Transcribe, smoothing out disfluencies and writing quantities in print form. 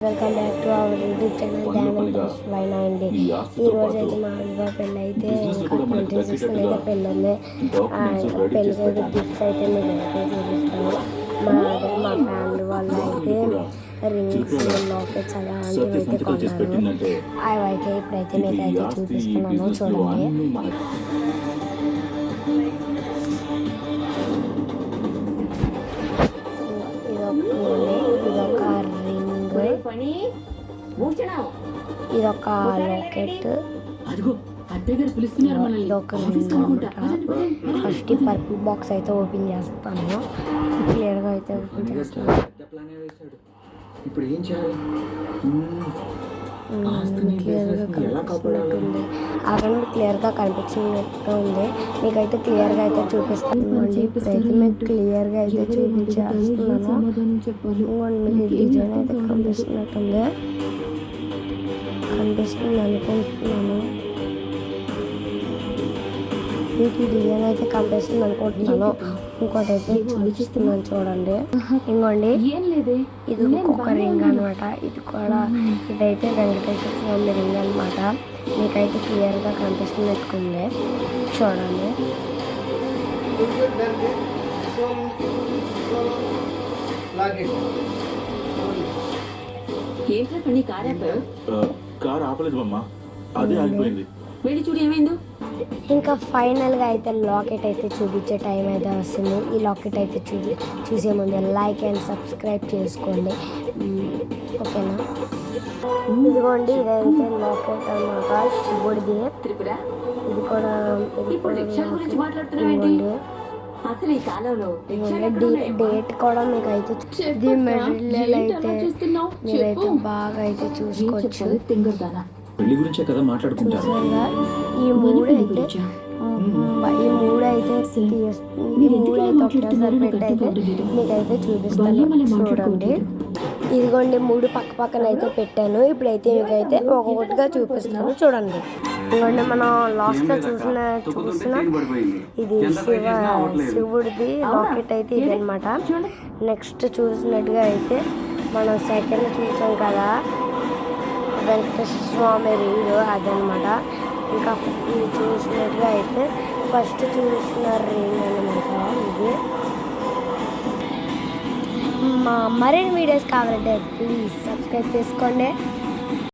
Welcome back to our YouTube channel diamond జోష్ వైనా అండి. ఈ రోజు అయితే మా అమ్మ పెళ్ళి అయితే ఇంకా 26 అయితే పెళ్ళి ఉంది. పెళ్ళికి అయితే గిఫ్ట్స్ అయితే మీకు అయితే చూపిస్తాను. మా ఫ్యామిలీ వాళ్ళు అయితే రింగ్స్ లాకెట్స్ అలాంటివి అయితే కొన్నారు. అవి అయితే ఇప్పుడైతే మీకు అయితే చూపిస్తున్నాను, చూడండి. ఇదొక రింగ్, ఇదొక లాకెట్, ఇదొక రింగ్ అనమాట. ఫస్ట్ ఈ పర్పుల్ బాక్స్ అయితే ఓపెన్ చేస్తాను. క్లియర్గా అయితే ఓపెన్ చేస్తాను. క్లియర్గా కనిపిస్తున్నట్టుంది, అక్కడ క్లియర్గా కనిపించినట్టు ఉంది. మీకైతే క్లియర్గా అయితే చూపిస్తాను. ఇప్పుడైతే మీకు క్లియర్గా అయితే చూపించేస్తున్నాను. మీకు డిజైన్ అయితే కనిపిస్తుంది అనుకుంటున్నాను. మీకు ఈ డిజైన్ అయితే కనిపిస్తుంది అనుకుంటున్నాను. ఇంకోటి అయితే చూపిస్తున్నాను, చూడండి. ఇంకోండి, ఇది ఇంకొక రింగ్ అనమాట. ఇదైతే వెంకటేశ్వర స్వామి రింగ్ అనమాట. మీకైతే క్లియర్గా కనిపిస్తున్నట్టుంది, చూడండి. కార్ ఆపలేదు అమ్మా, అదే ఆగిపోయింది. వెళ్ళి చూడు ఏమైందో. ఇంకా ఫైనల్గా అయితే లాకెట్ అయితే చూపించే టైం అయితే వస్తుంది. ఈ లాకెట్ అయితే చూసే ముందు లైక్ అండ్ సబ్స్క్రైబ్ చేసుకోండి, ఓకేనా? ఇదిగోండి, ఇదైతే లాకెట్ అన్నమాట, శివుడిది. ఇది కూడా డేట్ కూడా మీకు అయితే ఇది మెటీరియల్ అయితే మీరైతే బాగా అయితే చూసుకోవచ్చు. పెళ్లి గురించే కదా మాట్లాడుకుంటారు. ఈ మూడు అయితే ఒకేసారి పెట్టి అయితే మీకైతే చూపిస్తాను, చూడండి. ఇదిగోండి, 3 పక్కన అయితే పెట్టాను. ఇప్పుడైతే మీకైతే ఒక్కొక్కటిగా చూపిస్తాను, చూడండి. ఇదిగోండి, మనం లాస్ట్లో చూసిన ఇది శివుడిది లాకెట్ అయితే ఇది అనమాట. నెక్స్ట్ చూసినట్టుగా అయితే మనం సెకండ్ చూసాం కదా, వెంకటేశ్వర స్వామి రింగ్, అదనమాట. ఇంకా ఇది చూసినట్టుగా అయితే ఫస్ట్ చూసిన రింగ్ అనమాట ఇది. మరిన్ని వీడియోస్ కావాలంటే ప్లీజ్ సబ్స్క్రైబ్ చేసుకోండి.